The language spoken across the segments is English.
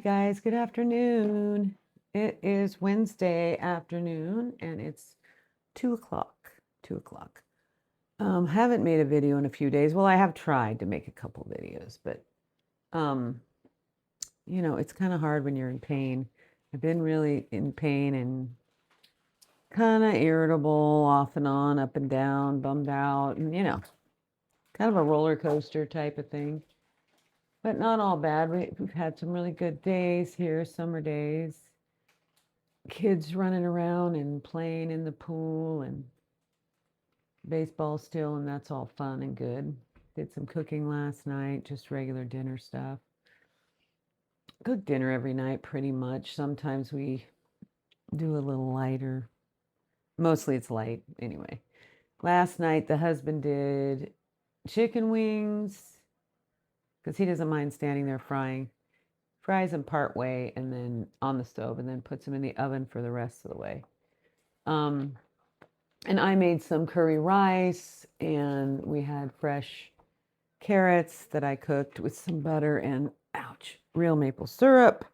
guys, good afternoon. It is Wednesday afternoon and it's 2 o'clock. 2 o'clock. Haven't made a video in a few days. Well, I have tried to make a couple videos, but it's kind of hard when you're in pain. I've been really in pain and kind of irritable off and on, up and down, bummed out, and kind of a roller coaster type of thing. But not all bad. We've had some really good days here, summer days. Kids running around and playing in the pool and baseball still, and that's all fun and good. Did some cooking last night, just regular dinner stuff. Cook dinner every night pretty much. Sometimes we do a little lighter. Mostly it's light anyway. Last night the husband did chicken wings because he doesn't mind standing there fries them part way and then on the stove and then puts them in the oven for the rest of the way. And I made some curry rice and we had fresh carrots that I cooked with some butter and, real maple syrup.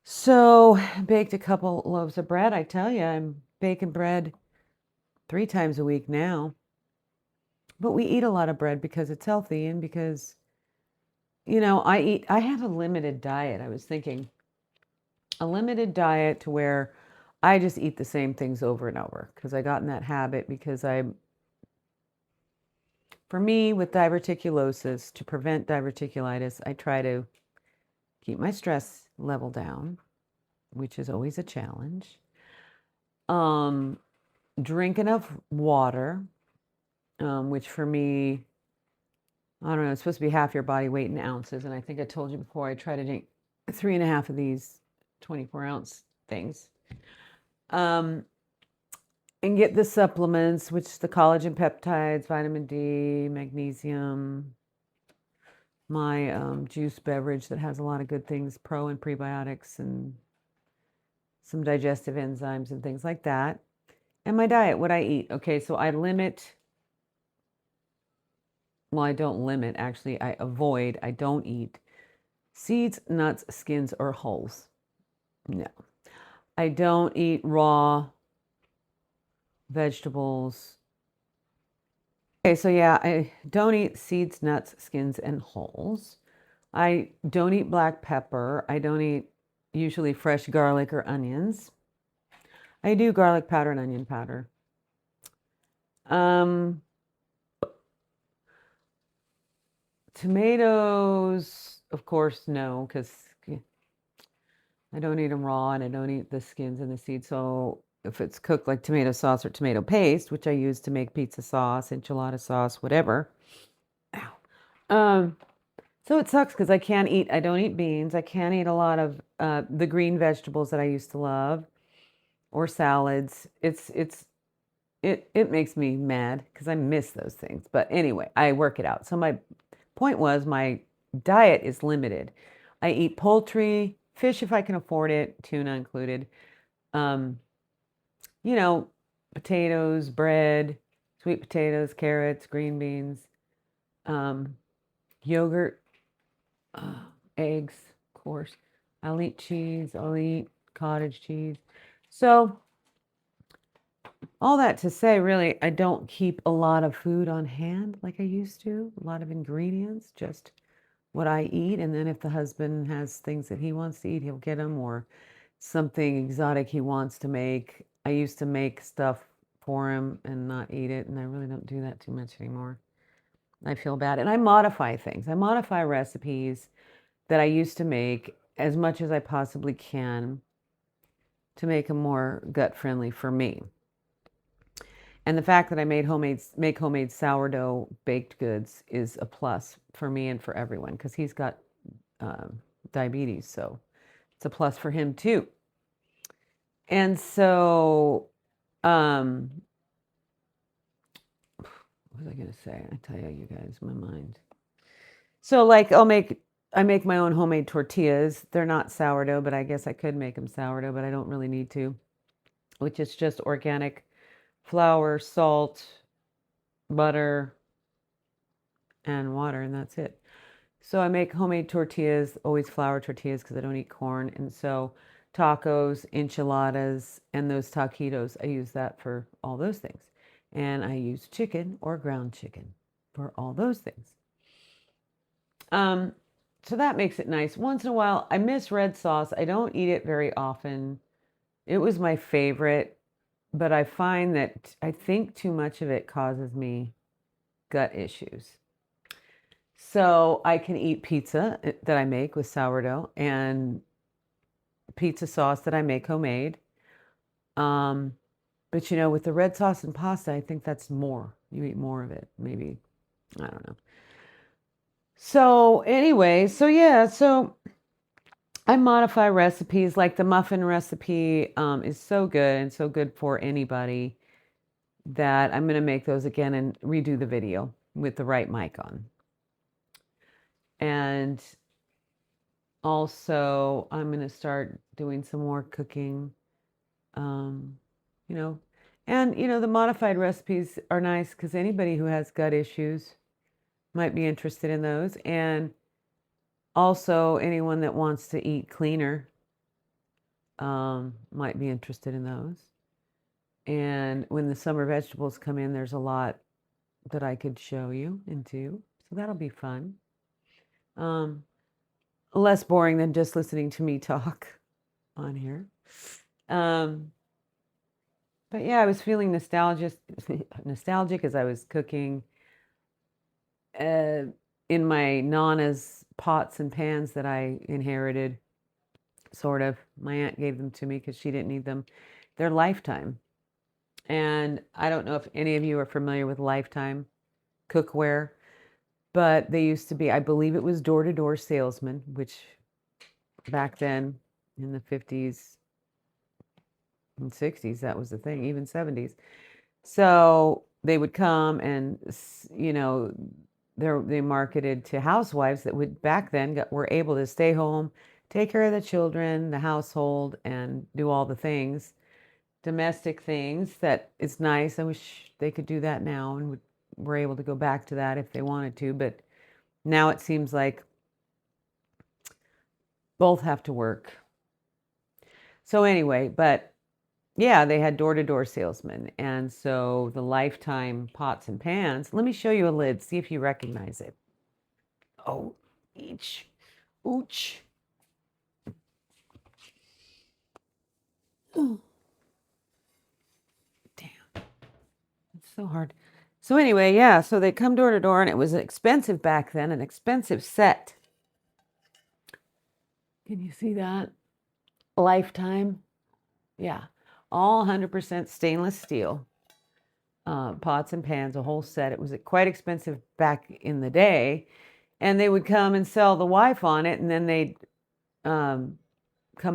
So baked a couple loaves of bread. I tell you, I'm baking bread 3 times a week now. But we eat a lot of bread because it's healthy and because, I have a limited diet. I was thinking a limited diet to where I just eat the same things over and over because I got in that habit because for me with diverticulosis, to prevent diverticulitis, I try to keep my stress level down, which is always a challenge. Drink enough water, which for me, I don't know, it's supposed to be half your body weight in ounces. And I think I told you before, I try to drink 3.5 of these 24-ounce things. And get the supplements, which the collagen peptides, vitamin D, magnesium, my juice beverage that has a lot of good things, pro and prebiotics and some digestive enzymes and things like that. And my diet, what I eat. Okay, so I don't limit, actually, I don't eat seeds, nuts, skins, or hulls. No. I don't eat raw vegetables. Okay, so yeah, I don't eat seeds, nuts, skins, and hulls. I don't eat black pepper. I don't eat usually fresh garlic or onions. I do garlic powder and onion powder. Tomatoes, of course, no, because I don't eat them raw and I don't eat the skins and the seeds. So if it's cooked like tomato sauce or tomato paste, which I use to make pizza sauce, enchilada sauce, whatever. So it sucks because I don't eat beans. I can't eat a lot of the green vegetables that I used to love or salads. It makes me mad because I miss those things. But anyway, I work it out. So my point was my diet is limited. I eat poultry, fish if I can afford it, tuna included. Potatoes, bread, sweet potatoes, carrots, green beans, yogurt, eggs, of course. I'll eat cheese. I'll eat cottage cheese. So all that to say, really, I don't keep a lot of food on hand like I used to. A lot of ingredients, just what I eat. And then if the husband has things that he wants to eat, he'll get them, or something exotic he wants to make. I used to make stuff for him and not eat it, and I really don't do that too much anymore. I feel bad. And I modify things. I modify recipes that I used to make as much as I possibly can to make them more gut-friendly for me. And the fact that I make homemade sourdough baked goods is a plus for me and for everyone because he's got diabetes, so it's a plus for him too. And so, what was I going to say? I tell you guys, my mind. So like I make my own homemade tortillas. They're not sourdough, but I guess I could make them sourdough, but I don't really need to, which is just organic flour, salt, butter, and water, and that's it. So I make homemade tortillas, always flour tortillas because I don't eat corn. And so tacos, enchiladas, and those taquitos, I use that for all those things. And I use chicken or ground chicken for all those things. Um, so that makes it nice. Once in a while, I miss red sauce. I don't eat it very often. It was my favorite, but I find that I think too much of it causes me gut issues. So I can eat pizza that I make with sourdough and pizza sauce that I make homemade. Um, but with the red sauce and pasta, I think that's more. You eat more of it, maybe. I don't know. So anyway, so yeah, so I modify recipes. Like the muffin recipe is so good and so good for anybody that I'm going to make those again and redo the video with the right mic on. And also, I'm going to start doing some more cooking, um, you know, and the modified recipes are nice because anybody who has gut issues might be interested in those. And also, anyone that wants to eat cleaner might be interested in those. And when the summer vegetables come in, there's a lot that I could show you and do. So that'll be fun. Less boring than just listening to me talk on here. But yeah, I was feeling nostalgic as I was cooking in my Nana's pots and pans that I inherited, sort of. My aunt gave them to me because she didn't need them. They're Lifetime. And I don't know if any of you are familiar with Lifetime cookware, but they used to be, I believe it was door-to-door salesman, which back then in the 50s and 60s, that was the thing, even 70s. So they would come and, they marketed to housewives that would back then were able to stay home, take care of the children, the household, and do all the things, domestic things. That is nice. I wish they could do that now and were able to go back to that if they wanted to. But now it seems like both have to work. So anyway, but yeah, they had door-to-door salesmen. And so the Lifetime pots and pans, let me show you a lid, see if you recognize it. Oh, each, ooch. Oh, damn, it's so hard. So anyway, yeah, so they come door to door, and it was expensive back then, an expensive set. Can you see that? Lifetime. Yeah, all 100% stainless steel pots and pans, a whole set. It was quite expensive back in the day. And they would come and sell the wife on it, and then they'd come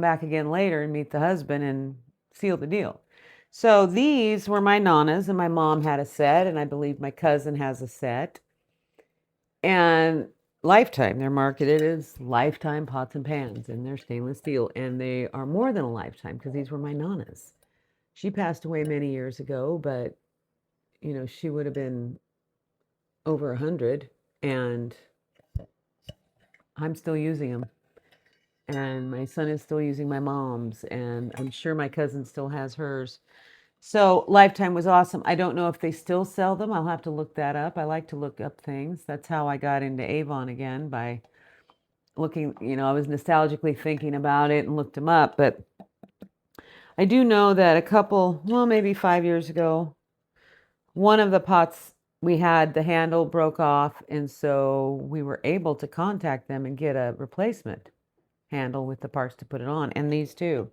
back again later and meet the husband and seal the deal. So these were my Nana's, and my mom had a set, and I believe my cousin has a set. And Lifetime, they're marketed as Lifetime pots and pans, and they're stainless steel, and they are more than a lifetime because these were my Nana's. She passed away many years ago, but she would have been over 100, and I'm still using them. And my son is still using my mom's, and I'm sure my cousin still has hers. So Lifetime was awesome. I don't know if they still sell them. I'll have to look that up. I like to look up things. That's how I got into Avon again, by looking, I was nostalgically thinking about it and looked them up. But I do know that maybe 5 years ago, one of the pots we had, the handle broke off, and so we were able to contact them and get a replacement handle with the parts to put it on, and these too.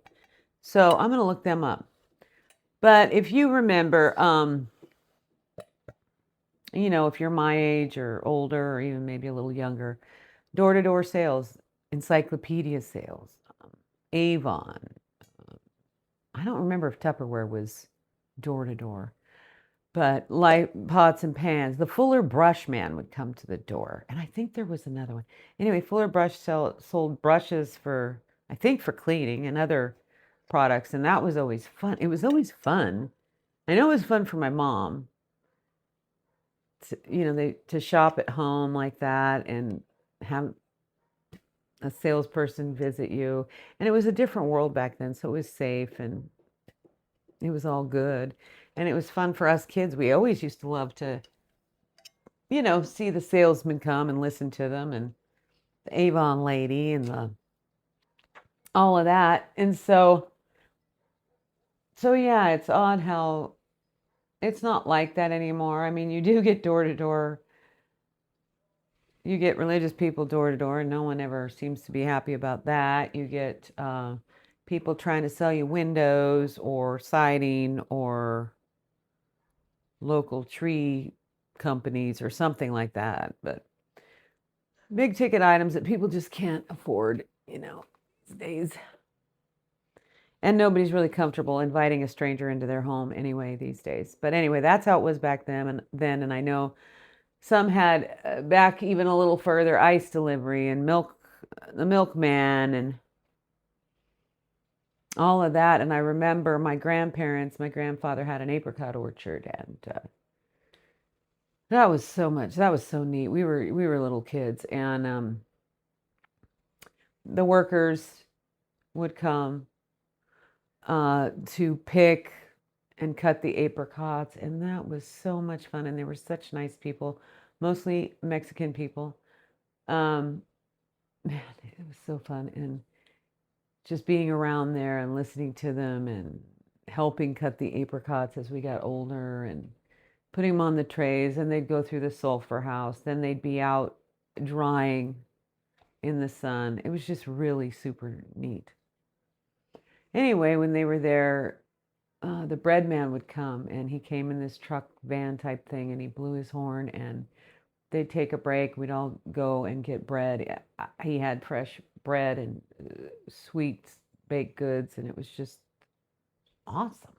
So I'm going to look them up. But if you remember, if you're my age or older or even maybe a little younger, door-to-door sales, encyclopedia sales, Avon. I don't remember if Tupperware was door-to-door, but like pots and pans, the Fuller Brush man would come to the door. And I think there was another one. Anyway, Fuller Brush sold brushes for cleaning and other products. And that was always fun. It was always fun. I know it was fun for my mom to shop at home like that. And have a salesperson visit you. And it was a different world back then, so it was safe and it was all good. And it was fun for us kids. We always used to love to, see the salesmen come and listen to them and the Avon lady and the all of that. And so yeah, it's odd how it's not like that anymore. I mean, you do get door to door. You get religious people door to door, and no one ever seems to be happy about that. You get people trying to sell you windows or siding or local tree companies or something like that. But big ticket items that people just can't afford, these days. And nobody's really comfortable inviting a stranger into their home anyway these days. But anyway, that's how it was back then. And I know some had back even a little further ice delivery and the milkman and all of that. And I remember my grandfather had an apricot orchard, and that was so neat. We were little kids, and the workers would come to pick and cut the apricots, and that was so much fun. And they were such nice people, mostly Mexican people. Man, it was so fun, and just being around there and listening to them and helping cut the apricots as we got older and putting them on the trays, and they'd go through the sulfur house. Then they'd be out drying in the sun. It was just really super neat. Anyway, when they were there, the bread man would come, and he came in this truck van type thing, and he blew his horn, and they'd take a break. We'd all go and get bread. He had fresh bread and sweet baked goods, and it was just awesome.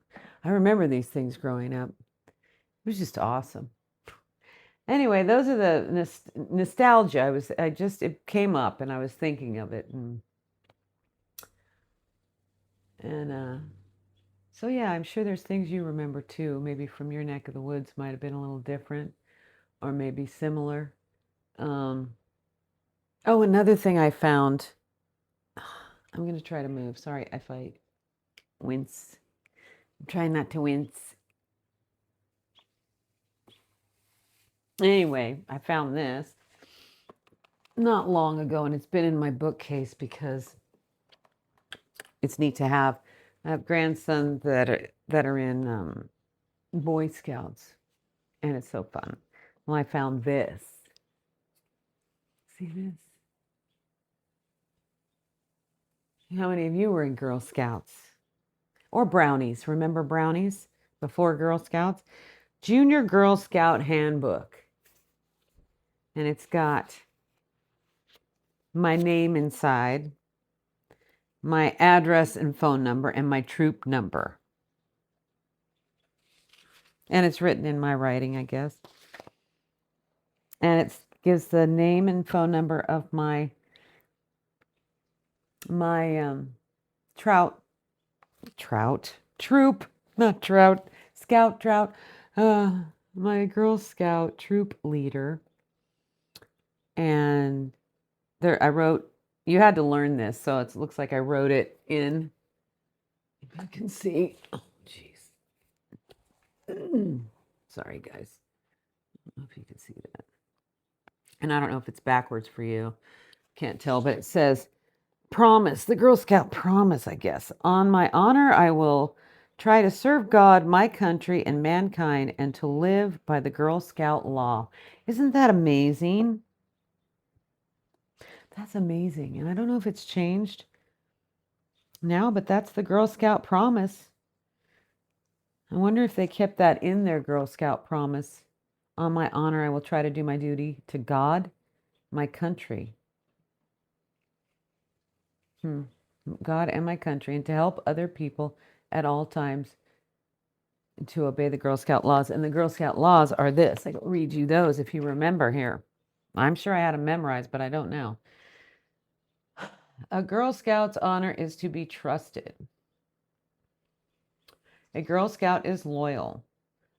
I remember these things growing up. It was just awesome. Anyway, those are the nostalgia. It came up, and I was thinking of it, and so yeah, I'm sure there's things you remember too. Maybe from your neck of the woods might have been a little different, or maybe similar. Um, oh, another thing I found. I'm going to try to move. Sorry if I wince. I'm trying not to wince. Anyway, I found this not long ago, and it's been in my bookcase because it's neat to have. I have grandsons that are in Boy Scouts, and it's so fun. Well, I found this. See this? How many of you were in Girl Scouts? Or Brownies? Remember Brownies before Girl Scouts? Junior Girl Scout Handbook. And it's got my name inside, my address and phone number, and my troop number. And it's written in my writing, I guess. And it gives the name and phone number of my troop, not trout, scout trout, my Girl Scout troop leader. And there, I wrote, you had to learn this, so it looks like I wrote it in, if you can see, oh, jeez. Sorry, guys. I don't know if you can see that. And I don't know if it's backwards for you. Can't tell, but it says, promise, the Girl Scout promise, I guess. On my honor, I will try to serve God, my country, and mankind, and to live by the Girl Scout law. Isn't that amazing? That's amazing. And I don't know if it's changed now, but that's the Girl Scout promise. I wonder if they kept that in their Girl Scout promise. On my honor, I will try to do my duty to God, my country. God and my country, and to help other people at all times to obey the Girl Scout laws. And the Girl Scout laws are this. I'll read you those if you remember here. I'm sure I had them memorized, but I don't know. A Girl Scout's honor is to be trusted. A Girl Scout is loyal.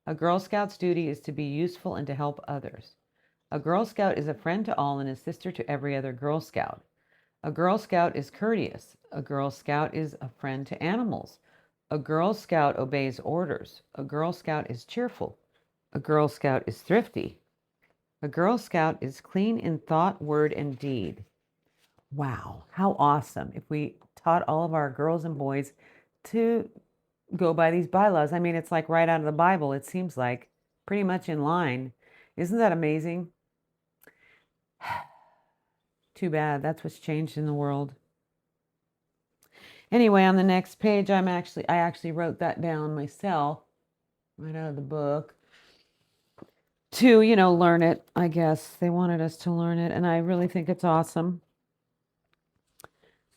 A Girl Scout's duty is to be useful and to help others. A Girl Scout is a friend to all and a sister to every other Girl Scout. A Girl Scout is courteous. A Girl Scout is a friend to animals. A Girl Scout obeys orders. A Girl Scout is cheerful. A Girl Scout is thrifty. A Girl Scout is clean in thought, word, and deed. Wow, how awesome if we taught all of our girls and boys to go by these bylaws. I mean, it's like right out of the Bible, it seems like, pretty much in line. Isn't that amazing? Too bad. That's what's changed in the world. Anyway, on the next page, I actually wrote that down myself, right out of the book, to, learn it, I guess. They wanted us to learn it, and I really think it's awesome.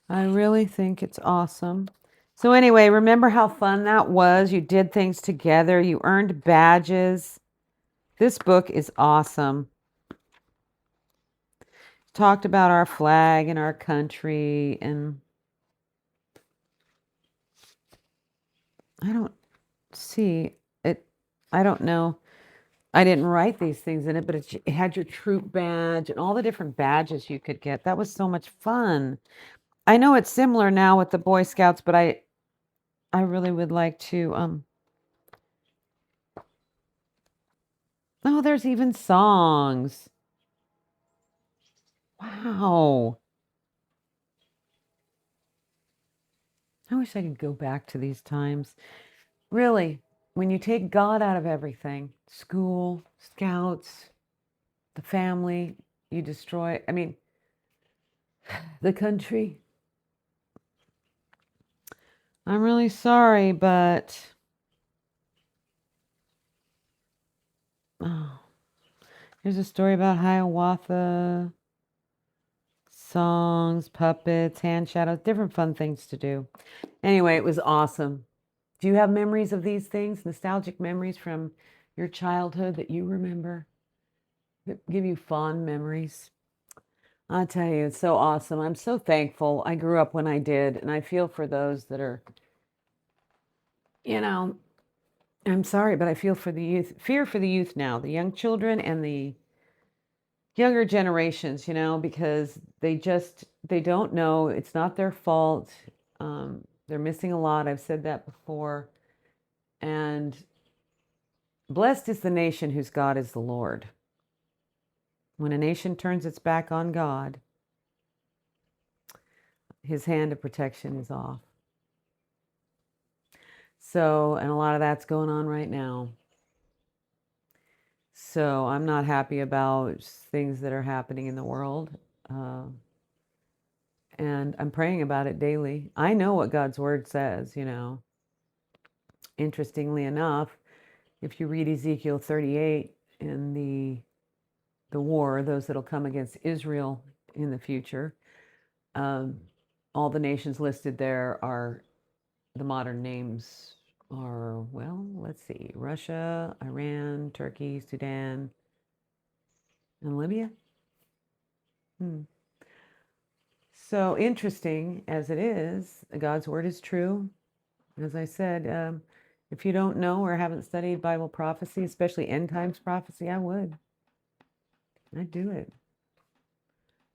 I really think it's awesome. So anyway, remember how fun that was? You did things together. You earned badges. This book is awesome. Talked about our flag and our country, and I don't see it. I don't know. I didn't write these things in it, but it had your troop badge and all the different badges you could get. That was so much fun. I know it's similar now with the Boy Scouts, but I really would like to oh, there's even songs. Wow. I wish I could go back to these times. Really, when you take God out of everything, school, scouts, the family, you destroy, I mean, the country. I'm really sorry, but oh, here's a story about Hiawatha, songs, puppets, hand shadows, different fun things to do. Anyway, it was awesome. Do you have memories of these things, nostalgic memories from your childhood that you remember, that give you fond memories? I tell you, it's so awesome. I'm so thankful I grew up when I did, and I feel for those that are, you know, I'm sorry, but I feel for the youth, fear for the youth now, the young children and the younger generations, because they don't know. It's not their fault. They're missing a lot. I've said that before. And blessed is the nation whose God is the Lord. When a nation turns its back on God, his hand of protection is off. So, and a lot of that's going on right now. So I'm not happy about things that are happening in the world. And I'm praying about it daily. I know what God's word says, Interestingly enough, if you read Ezekiel 38 in the war, those that'll come against Israel in the future, all the nations listed there are the modern names are, well, let's see, Russia, Iran, Turkey, Sudan, and Libya. So interesting as it is, God's word is true. As I said, if you don't know or haven't studied Bible prophecy, especially end times prophecy, I'd do it.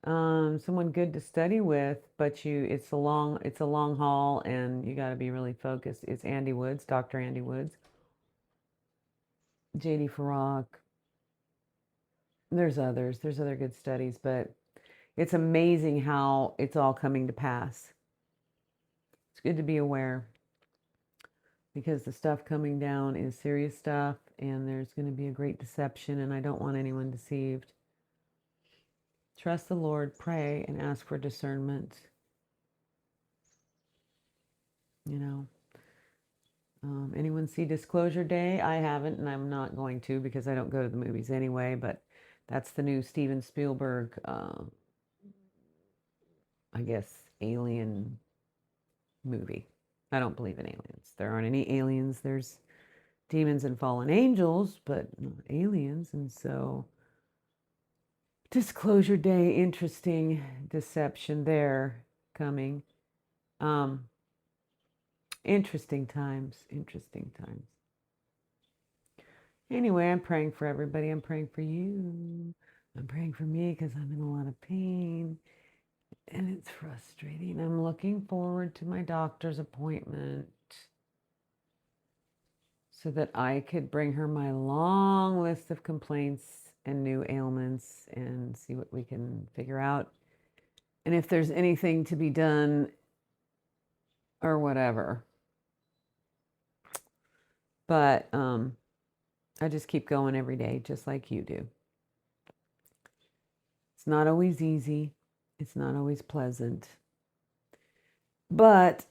Someone good to study with, but it's a long haul, and you got to be really focused. It's Andy Woods, Dr. Andy Woods, J.D. Farag. There's other good studies, but it's amazing how it's all coming to pass. It's good to be aware, because the stuff coming down is serious stuff, and there's going to be a great deception, and I don't want anyone deceived. Trust the Lord, pray, and ask for discernment. Anyone see Disclosure Day? I haven't, and I'm not going to, because I don't go to the movies anyway, but that's the new Steven Spielberg, I guess, alien movie. I don't believe in aliens. There aren't any aliens. There's demons and fallen angels, but not aliens. And so, Disclosure Day, interesting deception there coming. Interesting times. Anyway, I'm praying for everybody. I'm praying for you. I'm praying for me because I'm in a lot of pain and it's frustrating. I'm looking forward to my doctor's appointment so that I could bring her my long list of complaints and new ailments and see what we can figure out. And if there's anything to be done or whatever. But I just keep going every day, just like you do. It's not always easy. It's not always pleasant. But,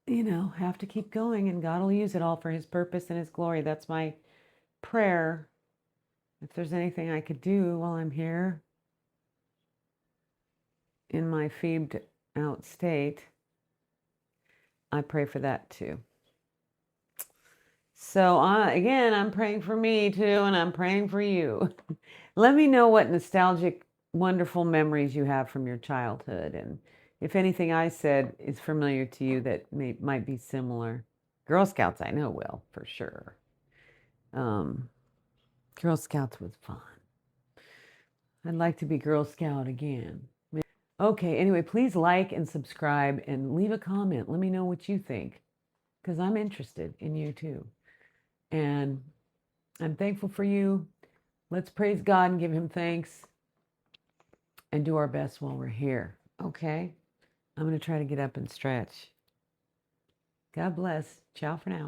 have to keep going, and God will use it all for his purpose and his glory. That's my prayer. If there's anything I could do while I'm here in my feebed out state, I pray for that too. So again, I'm praying for me too, and I'm praying for you. Let me know what nostalgic, wonderful memories you have from your childhood, and if anything I said is familiar to you that might be similar. Girl Scouts, I know will, for sure. Girl Scouts was fun. I'd like to be Girl Scout again. Okay, anyway, please like and subscribe and leave a comment. Let me know what you think, because I'm interested in you too. And I'm thankful for you. Let's praise God and give him thanks and do our best while we're here. Okay? I'm going to try to get up and stretch. God bless. Ciao for now.